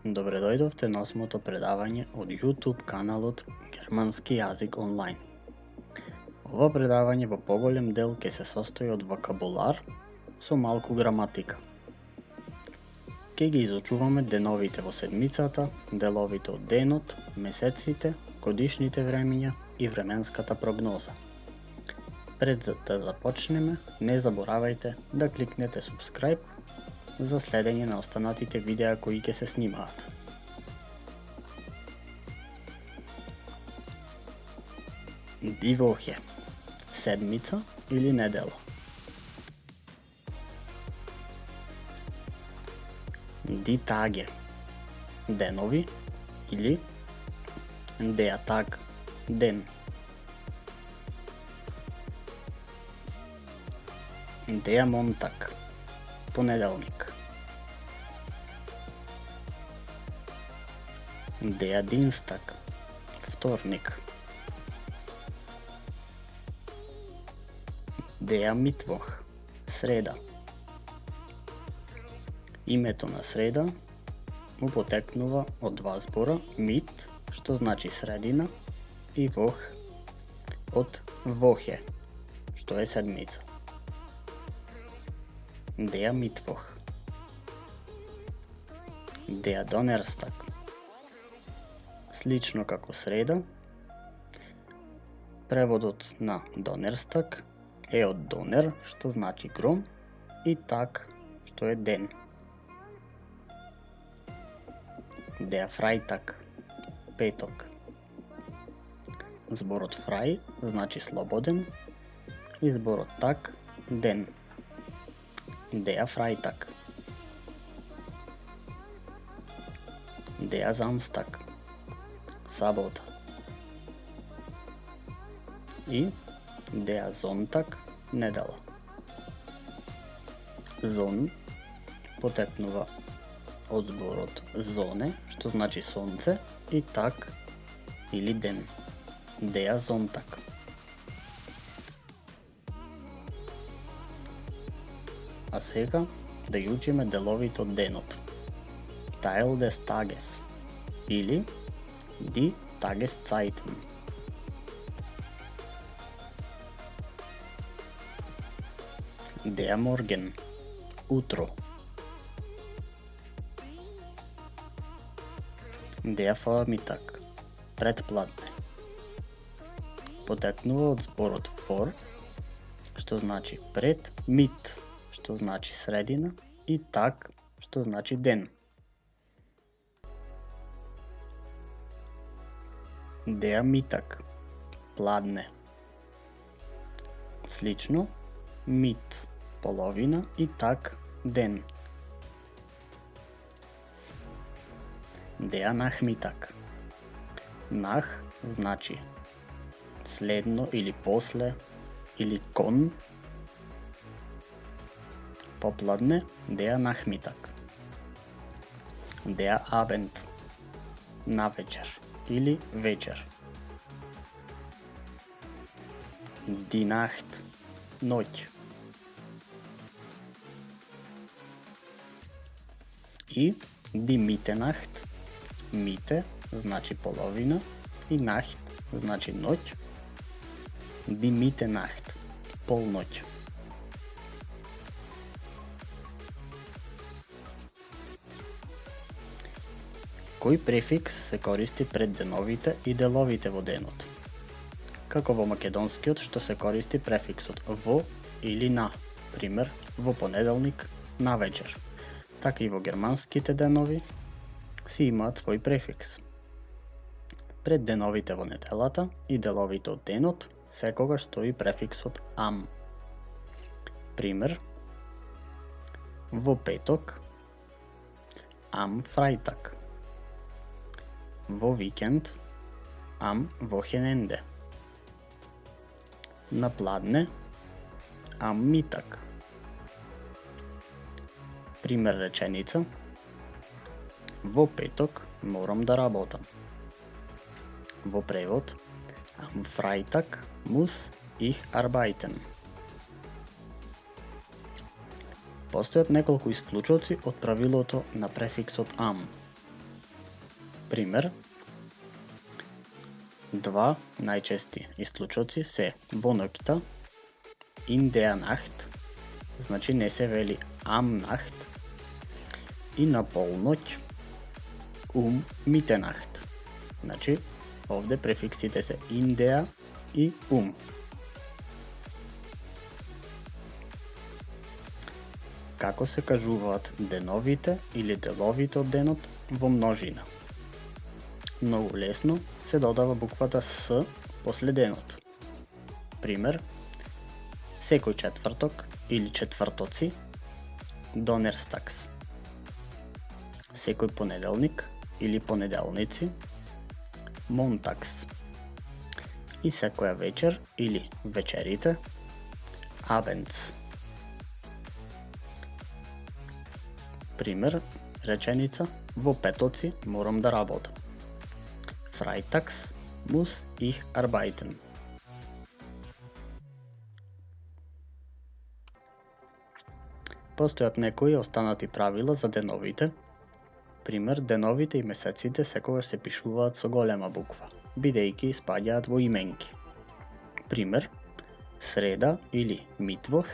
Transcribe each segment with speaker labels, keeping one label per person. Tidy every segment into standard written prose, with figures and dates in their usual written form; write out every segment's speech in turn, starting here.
Speaker 1: Добре дојдовте на 8-то предавање од YouTube каналот Германски јазик онлайн. Ова предавање во поголем дел ќе се состои од вокабулар со малку граматика. Ќе ги изучуваме деновите во седмицата, деловите од денот, месеците, годишните времиња и временската прогноза. Пред да започнеме, не заборавајте да кликнете subscribe за следење на останатите видеа кои ќе се снимаат. Die Woche, седмица или недела. Die Tage, денови или der Tag, ден. Der Montag, понеделник. Der Dienstag, вторник. Der Mittwoch, среда. Името на среда му потекнува од два збора mit, што значи средина, и Woch од Woche, што е седмица. Der Mittwoch. Der Donnerstag. Слично како среда, преводот на Donnerstag е од Donner, што значи гром, и Tag, што е ден. Der Freitag, петок. Зборот frei значи слободен и зборот Tag ден. Der Freitag. Der Samstag, сабота. И der Sonntag, недела. Zon потекнува од зборот зоне, што значи сонце, и Tag или ден. Der Sonntag. А сега да ја учиме деловите од денот. Teil des Tages или die Tageszeiten. Der Morgen, утро. Der Vormittag, предпладне. Потекнува од зборот vor, што значи пред, mit, што значи средина, и Tag, што значи ден. Der Mittag, пладне. Слично, mit, половина, и Tag, ден. Der Nachmittag. Nach значи следно или после, или кон. Попладне, der Nachmittag. Der Abend, навечер или вечер. Die Nacht, ноќ. И die Mitternacht, мите значи половина, и Nacht значи ноќ. Die Mitternacht, полноќ. Кој префикс се користи пред деновите и деловите во денот? Како во македонскиот што се користи префиксот во или на, пример, во понеделник навечер. Така и во германските денови си имаат свој префикс. Пред деновите во неделата и деловите од денот секогаш стои префиксот am. Пример, во петок am Freitag. Во викенд am Wochenende. На пладне am Mittag. Пример реченица: во петок морам да работам. Во превод: am Freitag muss ich arbeiten. Постојат неколку исклучоци од правилото на префиксот am. Пример. Два најчести исклучоци се во ноќта, in der Nacht, значи не се вели am Nacht, и на полноќ, Mitternacht. Значи, овде префиксите се in der и Како се кажуваат деновите или деловите од денот во множина? Многу лесно се додава буквата С после денот. Пример, секој четврток или четвртоци, Donnerstags. Секој понеделник или понеделници, Montags. И секоја вечер или вечерите, Abends. Пример, реченица, во петоци морам да работам. Freitags muss ich arbeiten. Постојат некои останати правила за деновите. Пример, деновите и месеците секогаш се пишуваат со голема буква, бидејќи спаѓаат во именки. Пример, среда или митвох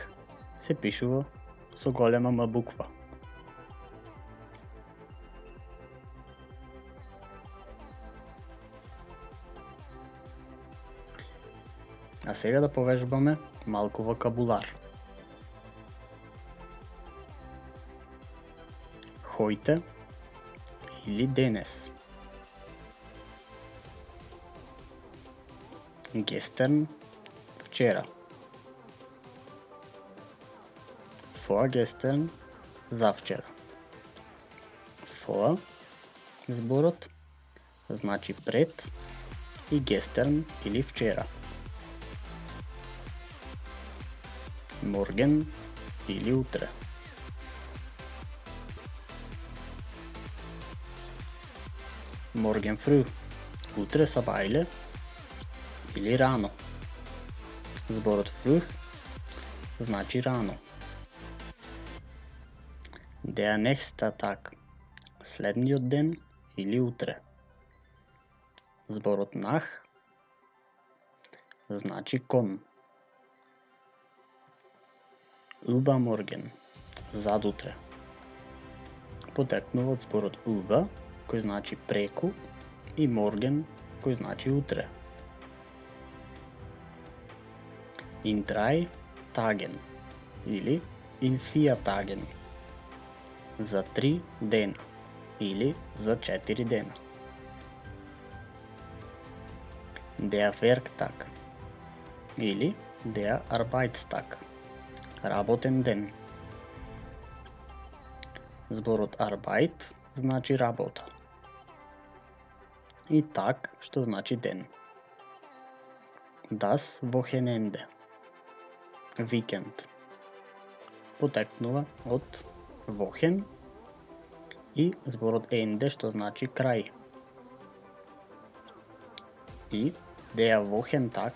Speaker 1: се пишува со голема М буква. А сега да повежбаме малку вокабулар. Heute или денес. Gestern, вчера. Vorgestern, завчера. Vor, зборот, значи пред, и gestern или вчера. Morgen или утре. Morgen früh, утре са бајле или рано. Зборот früh значи рано. Der nächste Tag, следниот ден или утре. Зборот nach значи кон. Übermorgen, задутре. Потекнува од зборот über, кој значи преку, и morgen, кој значи утре. In 3 Tagen или in 4 Tagen. За 3 дена или за 4 дена. Der Werktag или der Arbeitstag. Работен ден. Зборот Arbeit значи работа. И так, што значи ден. Das Wochenende. Викенд. Потекнува од Wochen и зборот Ende, што значи крај. И der Wochentag,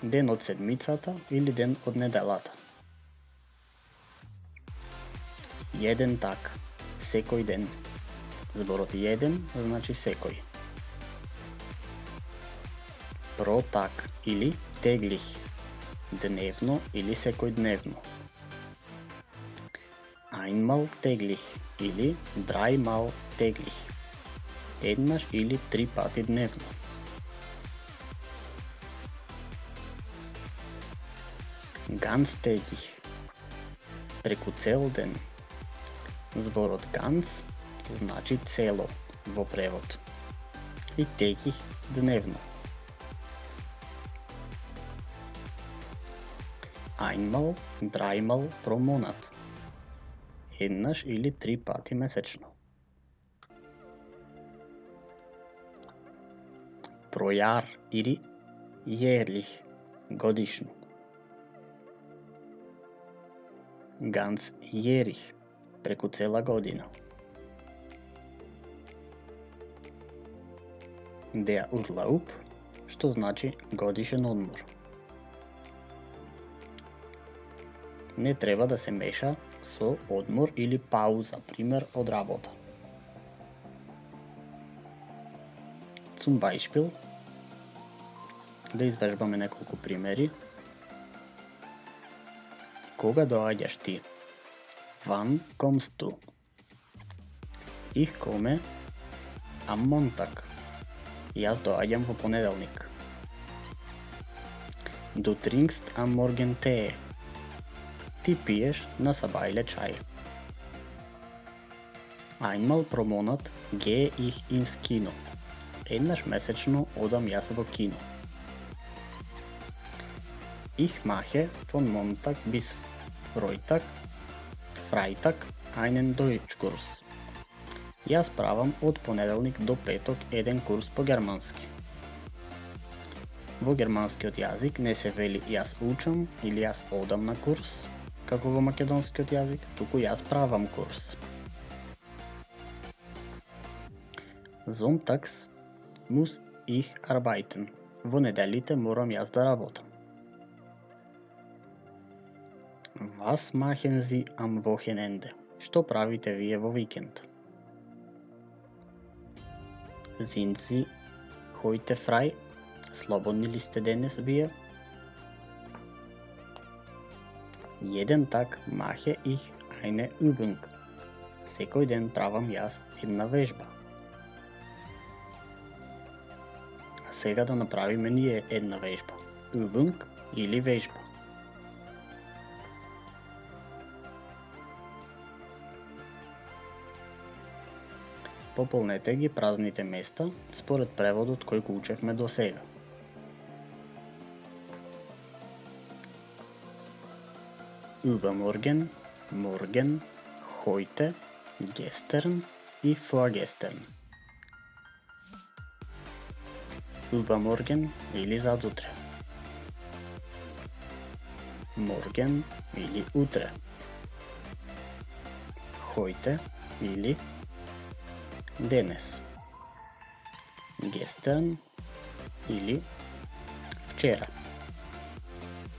Speaker 1: ден од седмицата или ден од неделата. Еден так, секој ден. Зборот еден значи секој. Про так или теглих, дневно или секојдневно. Einmal täglich или dreimal täglich, еднаш или 3 пати дневно. Ganztägig, преку цел ден. Зборот ganz значи цело во превод и täglich дневно. Einmal, dreimal про монат, еднаш или 3 пати месечно. Pro Jahr или jährlich, годишно. Ganzjährig, преку цела година. Der Urlaub, што значи годишен одмор. Не треба да се меша со одмор или пауза, пример од работа. Zum Beispiel, да извежбаме неколку примери. Кога доаѓаш ти? Wann kommst du? Ich komme am Montag. Јас доаѓам во понеделник. Du trinkst am Morgen Tee. Ти пиеш на сабајле чај. Einmal pro Monat gehe ich ins Kino. Еднаш месечно одам јас во кино. Ich mache von Montag bis Freitag einen Deutschkurs. Јас правам од понеделник до петок еден курс по германски. Во германскиот јазик не се вели јас учам или јас одам на курс, како во македонскиот јазик, туку јас правам курс. Sonntags muss ich arbeiten. Во неделите морам јас да работам. Was machen Sie am Wochenende? Што правите вие во викенд? Sind Sie heute frei? Слободни ли сте денес вие? Jeden Tag mache ich eine Übung. Секој ден правам јас една вежба. А сега да направиме ние една вежба. Übung или вежба. Пополнете ги празните места според преводот кој го учевме до сега. Übermorgen, morgen, heute, gestern и vorgestern. Übermorgen или задутре. Morgen или утре. Heute или денес. Gestern или вчера.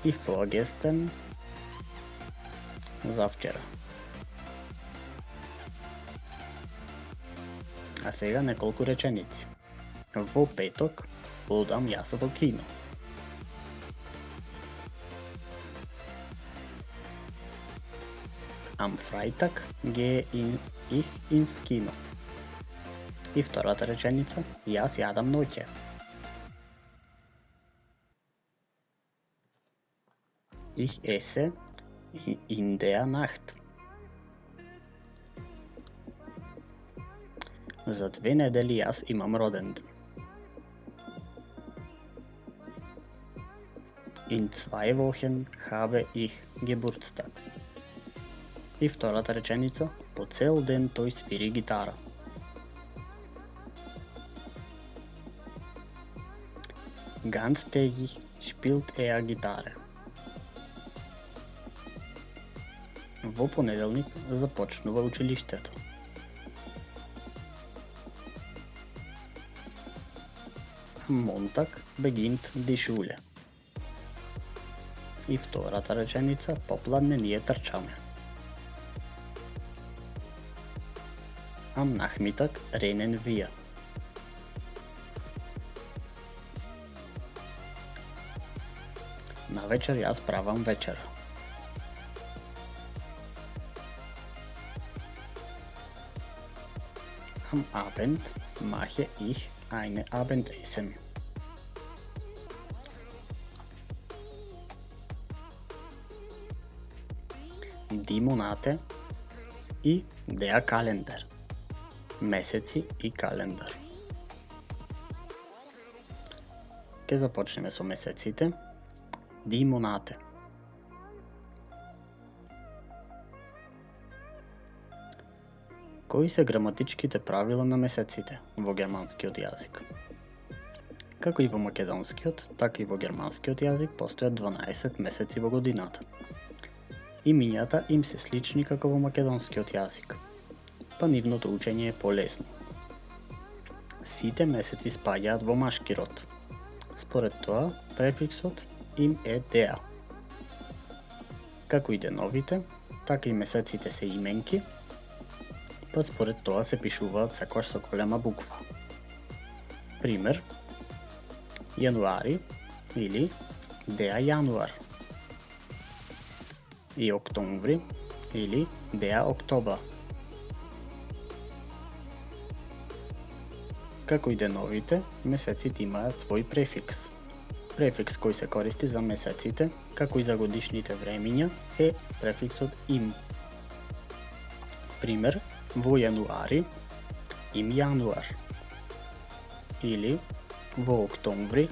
Speaker 1: И vorgestern завчера. А сега неколку реченици. Во петок одам јас во кино. Am Freitag gehe ich ins Kino. И втората реченица, јас јадам ноќе. Ich esse in der Nacht. За 2 недели јас имам роден ден. In 2 Wochen habe ich Geburtstag. И втората реченица, по цел ден тој свири гитара. Ganztägig spielt er Gitarre. Во понеделник започнува училиштето. Am Montag beginnt die Schule. И втората реченица, попладне ние трчаме. Am Nachmittag rennen wir. На вечер јас правам вечера. Am Abend mache ich ein Abendessen. Die Monate и der Kalender. Месеци и календар. Ке започнеме со месеците. Die Monate. Кои се граматичките правила на месеците во германскиот јазик? Како и во македонскиот, така и во германскиот јазик постојат 12 месеци во годината. Имињата им се слични како во македонскиот јазик, па нивното учење е полесно. Сите месеци спаѓаат во машки род. Според тоа, префиксот им е der. Како и деновите, така и месеците се именки, па според тоа се пишуваат секогаш со голема буква. Пример: януари или деа януар и октомври или деа октоба. Како и деновите, месеците имаат свој префикс. Префикс кој се користи за месеците, како и за годишните времиња, е префиксот им. Пример: во јануари им јануар или во октомври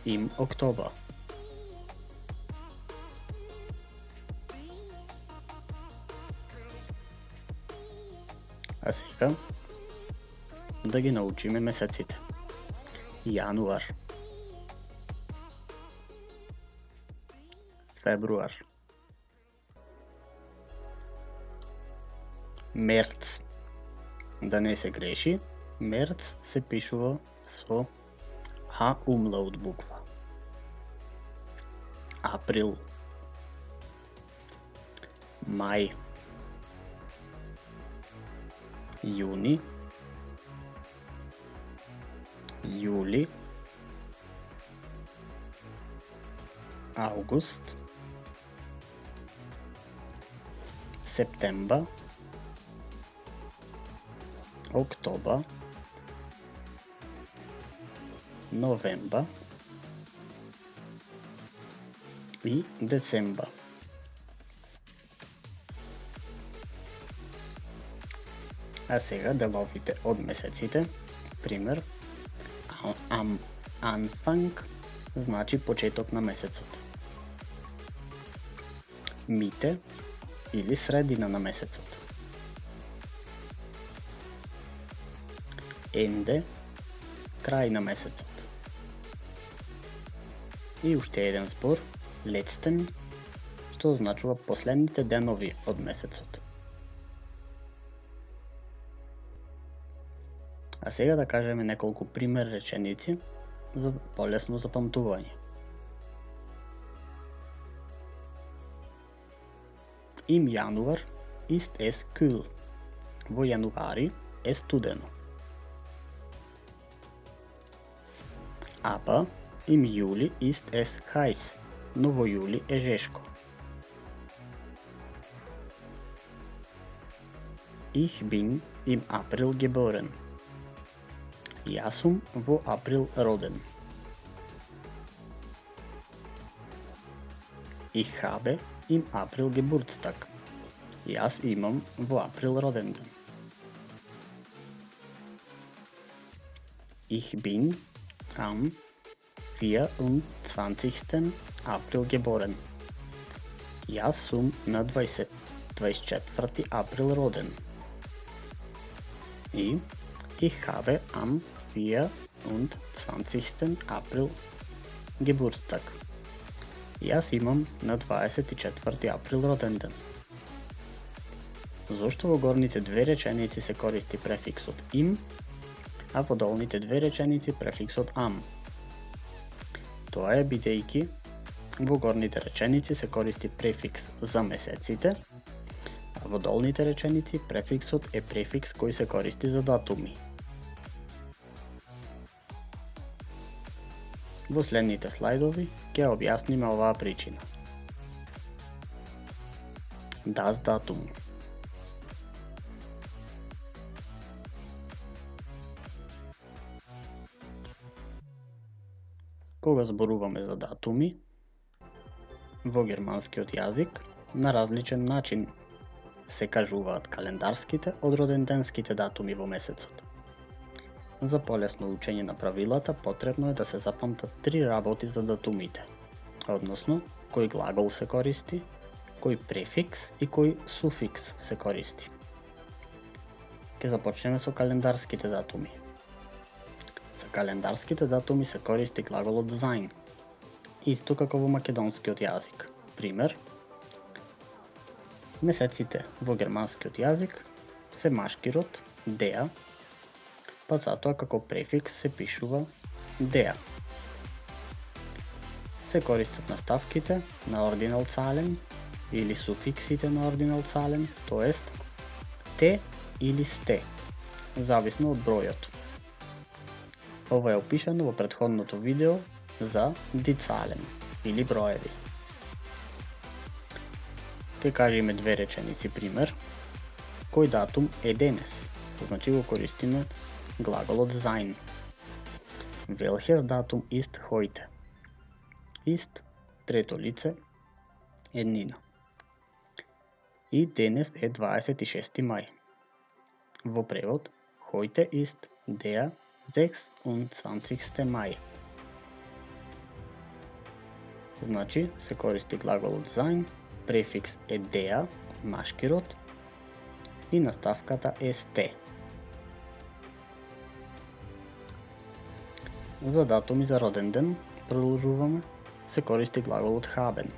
Speaker 1: им октоба. А сега да ги научиме месеците. Јануар, фебруар, мерц. Да не се греши, мерц се пишува со А умлаут буква. Април, мај, јуни, јули, август, септембар, октобар, новембар и децембар. А сега деловите од месеците. Пример: Анфанг значи почеток на месецот. Мите или средина на месецот. Енде крај на месецот. И уште еден збор, летстен, што означува последните денови од месецот. А сега да кажеме неколку пример реченици за полесно запамтување. Им јануар ist es kühl. Во јануари е студено. Aber im Juli ist es heiß. Но во јули е жешко. Ich bin im April geboren. Јас сум во април роден. Ich habe im April Geburtstag. Јас имам во април роденден. Ich bin am 24. April geboren. Јас сум на 24. април роден. И ich habe am 24. April Geburtstag. Јас имам на 24. април роденден. Зошто во горните две реченици се користи префиксот им, а во долните две реченици префиксот am? Тоа е бидејќи во горните реченици се користи префикс за месеците, а во долните реченици префиксот е префикс кој се користи за датуми. Во следните слайдови ќе објасниме оваа причина. Das Datum. Кога зборуваме за датуми, во германскиот јазик на различен начин се кажуваат календарските од роденденските датуми во месецот. За полесно учење на правилата потребно е да се запамтат 3 работи за датумите, односно кој глагол се користи, кој префикс и кој суфикс се користи. Ке започнеме со календарските датуми. За календарските датуми се користи глаголот sein, исто како во македонскиот јазик. Пример: месеците во германскиот јазик се машки род der, па затоа како префикс се пишува der. Се користат наставките на Ordinalzahlen или суфиксите на Ordinalzahlen, тоест те или сте, зависно од бројот. Ова е опишано во претходното видео за die Zahlen или броеви. Ке кажеме две реченици пример. Кој датум е денес? Значи го користиме глаголот sein. Welches Datum ist heute? Ist трето лице еднина. И денес е 26 мај. Во превод, heute ist der 26. Mai. Значи се користи глаголот sein, префикс е der, машки род, и наставката е сте. За датум и за роден ден продолжуваме, се користи глаголот haben.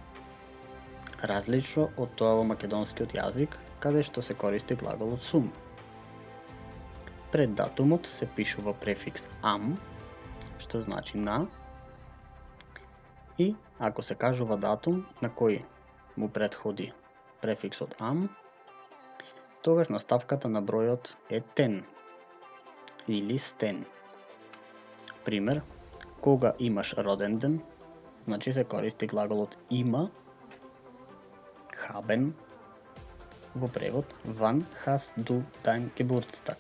Speaker 1: Различно од тоа во македонскиот јазик, каде што се користи глаголот sum. Пред датумот се пишува префикс am, што значи на, и ако се кажува датум на кој му претходи префиксот am, тогаш наставката на бројот е ten или стен. Пример, кога имаш роден ден, значи се користи глаголот има, haben, во превод wann hast du dein Geburtstag.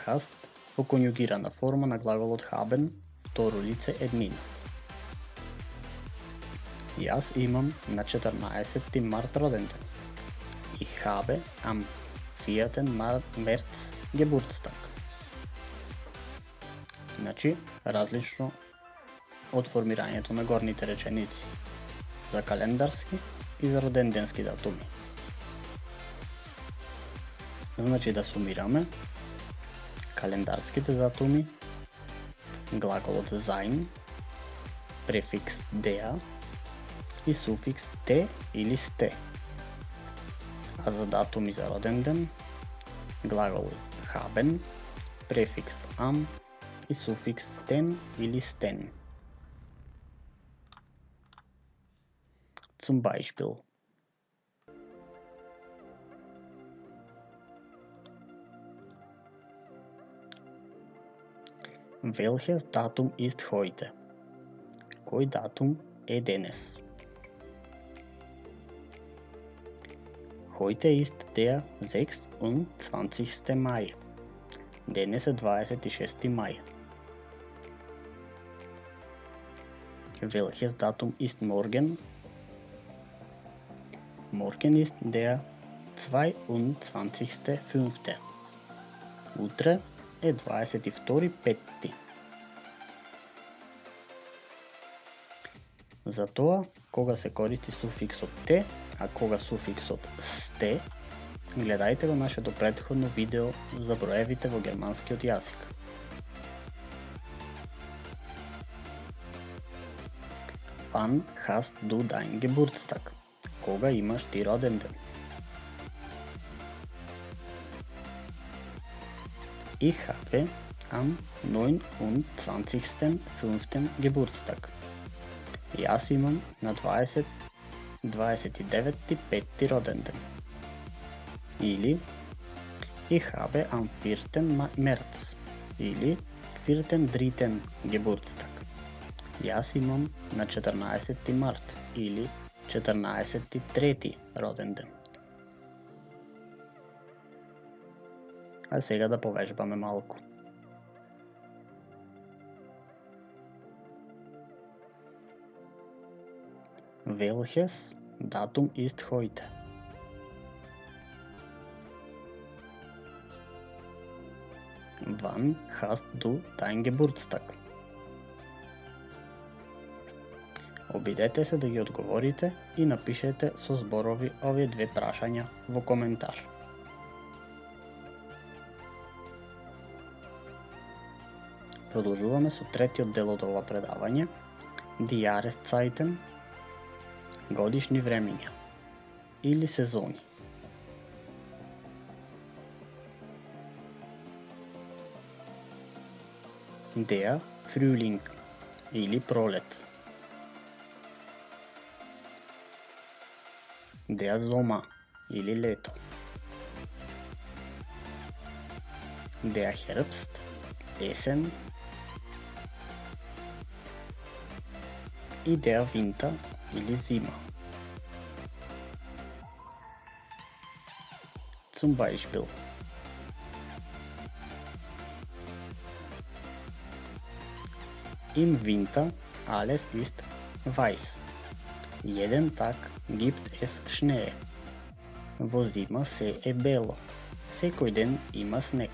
Speaker 1: Hast во конјугирана форма на глаголот haben, второ лице еднина. Јас имам на 14. март роден ден. Ich habe am 4. März Geburtstag. Значи, различно од формирањето на горните реченици за календарски и за роденденски датуми. Значи да сумираме календарските датуми, глаголот sein, префикс der и суфикс те или сте. А за датуми за роден ден, глаголот haben, префикс am и суфикс ten или sten. Zum Beispiel: Welches Datum ist heute? Кој датум е денес? Heute ist der 26. Mai. Денес е 26 мај. Welches Datum ist morgen? Morgen ist der 22.5. Утре е 22.5. Затоа, кога се користи суфиксот те, а кога суфиксот сте, гледајте го нашето претходно видео за броевите во германскиот јазик. Wann hast du dein Geburtstag? Кога имаш ти роден ден? Ich habe am 29.5. Geburtstag. Јас имам на 29.5. роден ден. Или Ich habe am 4. März. Или 4. Geburtstag. Јас имам на 14. март. Или 14. роден ден. А сега да повежбаме малку. Welches Datum ist heute? Wann hast du dein Geburtstag? Обидете се да ги одговорите и напишете со зборови овие две прашања во коментар. Продолжуваме со третиот дел од ова предавање, Die Jahreszeiten, годишни времења или сезони. Der Frühling или пролет. Der Sommer или лето. Der Herbst, есен. и der Winter или зима. Zum Beispiel im Winter alles ist weiß. Jeden Tag gibt es Schnee. Во зима се е бело. Секој ден има снег.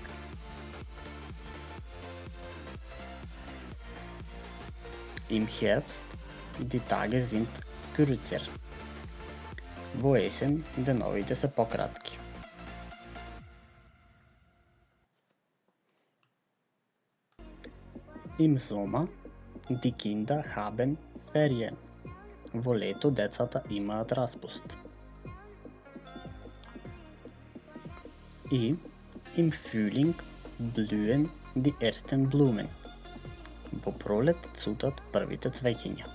Speaker 1: Im Herbst die Tage sind kürzer. Во есен деновите се пократки. Im Sommer die Kinder haben Ferien. Во лето децата имаат распуст. И im Frühling blühen die ersten Blumen. Во пролет цутат првите цвеќиња.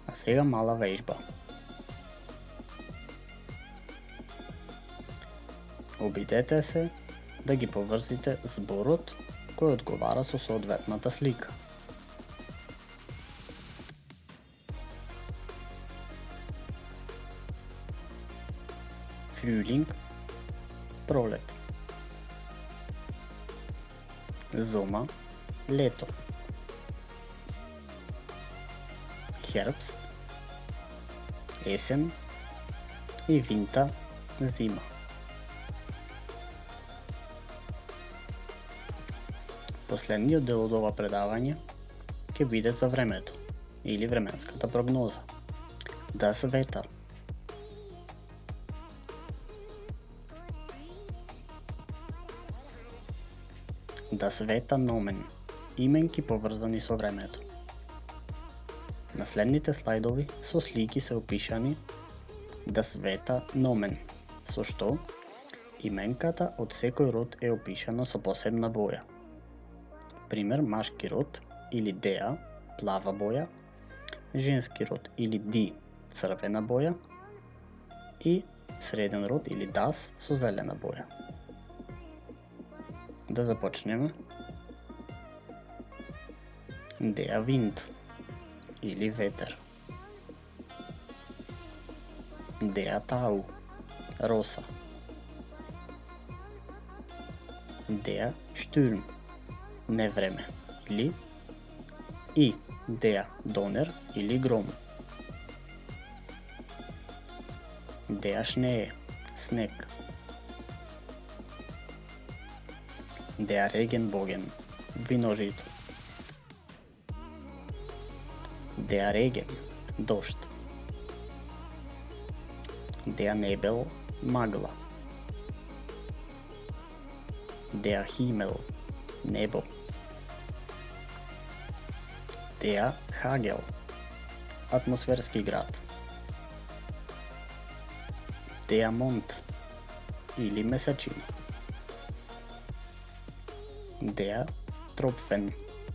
Speaker 1: А сега мала вежба. Обидете се да ги поврзите зборот кој одговара со соодветната слика. Frühling, пролет. Sommer, лето. Herbst, есен и Winter, зима. Последниот дел од ова предавање ќе биде за времето или временската прогноза. Das Wetter. Das Wetternomen. Именки поврзани со времето. На следните слайдови со слики се опишани Das Wetternomen, со што именката од секој род е опишана со посебна боја. Пример, машки род или der, плава боја, женски род или die, црвена боја и среден род или das со зелена боја. Да започнеме. Der Wind или ветер. Der Tau, роса. Der Sturm, невреме или и der Donner или гром. Der Schnee, снег. Der Regenbogen, виножито. Der Regen, дожд. Der Nebel, магла. Der Himmel, небо. Der Hagel, атмосферски град. Der Mond или месечина. Der Tropfen,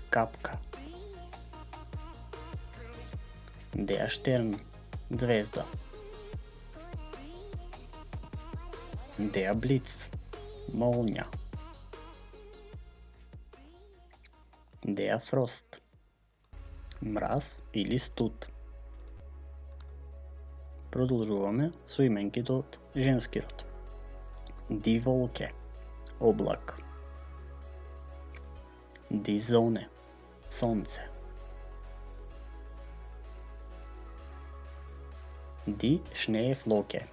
Speaker 1: капка. Der Stern, звезда. Der Blitz, молња. Der Frost, мраз или студ. Продолжуваме со именките од женски род. Die Wolke, облак. Die Sonne, сонце. Die Schneeflocke,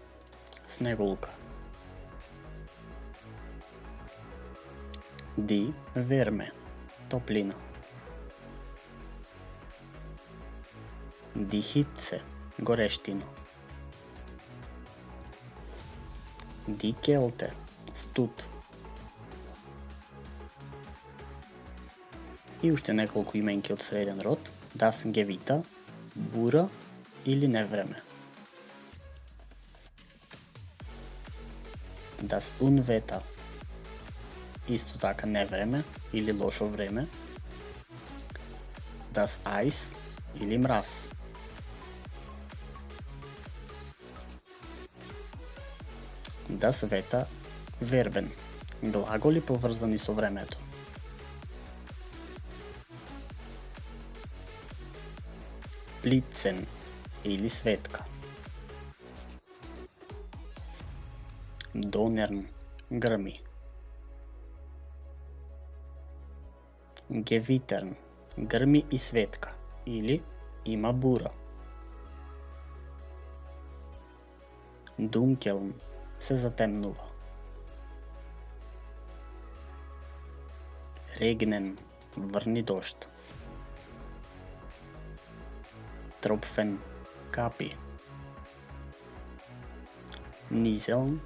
Speaker 1: снеголка. Die Wärme, топлина. Die Hitze, горештина. Die Kälte, студ. И уште неколку именки од среден род, Das Gewitter, бура или невреме. Das Unwetter, исто така невреме или лошо време. Das Eis или мраз. Das Wetter, вербен, глаголи поврзани со времето. Блицен или светка. Донерн гръми. Гевитерн гръми и светка или има бура. Дункелн се затемнува. Регнен върни дощ. Тропфен капи. Низелн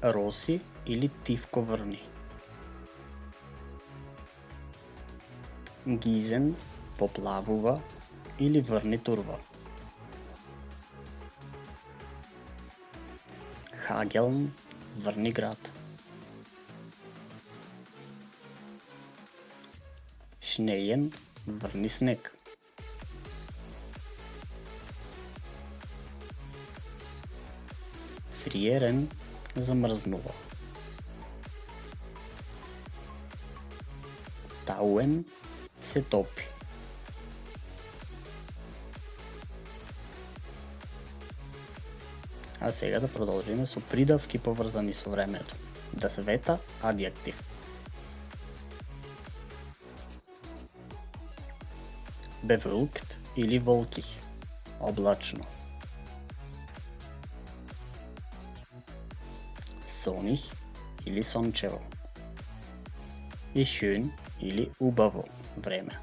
Speaker 1: роси или тивко върни. Гизен поплавува или върни турва. Хагелн върни град. Шнеен върни снег. Фриерен замръзнува. Тауен се топи. А сега да продължим с придавки повързани с времето. Да света адjektiv. Bewölkt или wolkig. Облачно. Sonnig или слънчево. И schön или убаво време.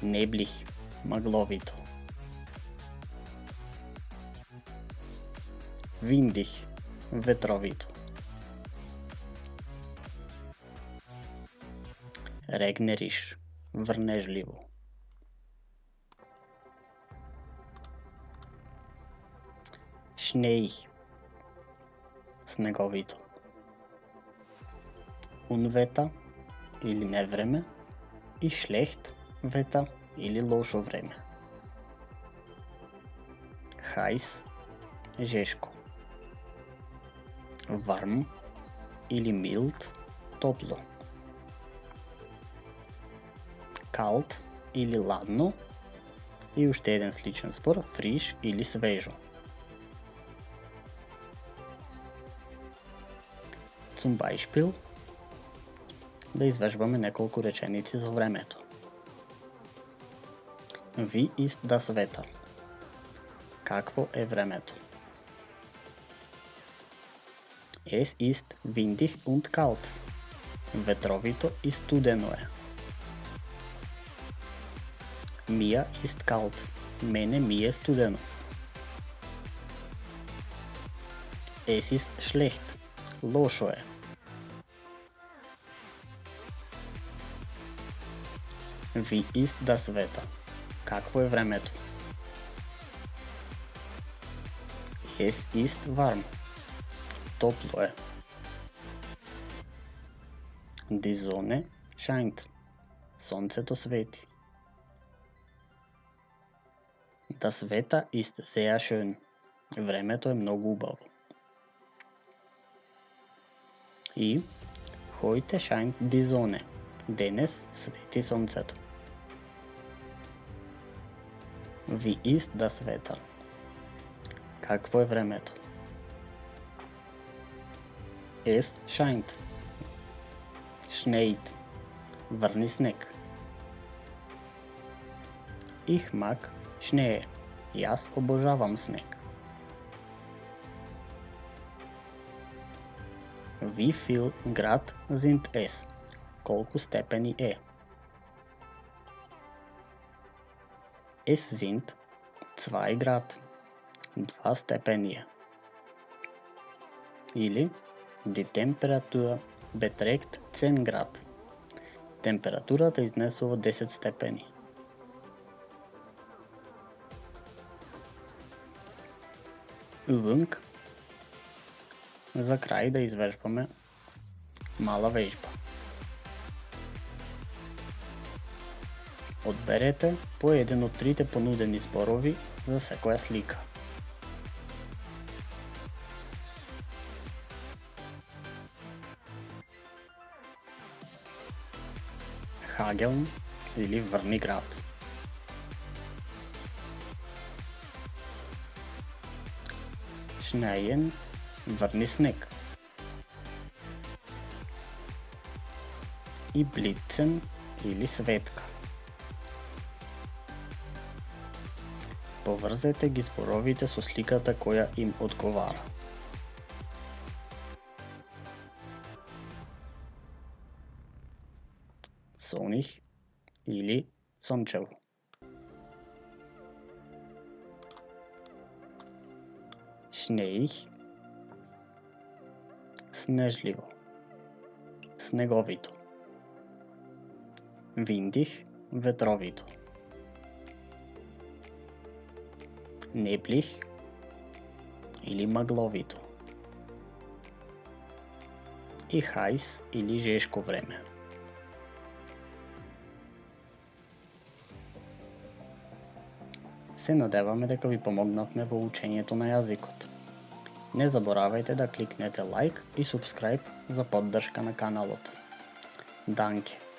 Speaker 1: Neblig мъгловито. Windig ветровито. Regnerisch върнежливо. Schnee снеговито. Unwetter или невреме и schlecht Wetter или лошо време. Heiß жешко. Warm или mild топло. Kalt или ладно и още един сличен спор, frisch или свежо. Zum Beispiel да извежбаме няколко реченици за времето. Wie ist das Wetter? Какво е времето? Es ist windig und kalt. Ветровито и студено е. Mir ist kalt. Мене ми е студено. Es ist schlecht. Лошо е. Wie ist das Wetter? Какво е времето? Es ist warm. Топло е. Die Sonne scheint. Слънцето свети. Das Wetter ist sehr schön. Времето е много убаво. И heute scheint die Sonne. Денес свети слънцето. Wie ist das Wetter? Какво е времето? Es scheint. Schneit. Върни снег. Ich mag Schnee. И аз обожавам снег. Wie viel Grad sind es? Колко степени е? Es sind 2 Grad. 2 степени е. Или Die Temperatur beträgt 10 Grad. Температурата изнесува 10 степени. Übung. За край да извежбаме мала вежба. Отберете по един от трите понудени зборови за секоја слика. Хагелн или върни град. Шнеен, врни снег. И блицен или светка. Поврзете ги зборовите со сликата која им одговара. Соних или сончево. Шнеих, снежливо, снеговито. Виндих, ветровито. Неплих или магловито. И хајс или жешко време. Се надеваме дека ви помогнавме во учењето на јазикот. Не заборавајте да кликнете лајк и субскрајб за поддршка на каналот. Данке!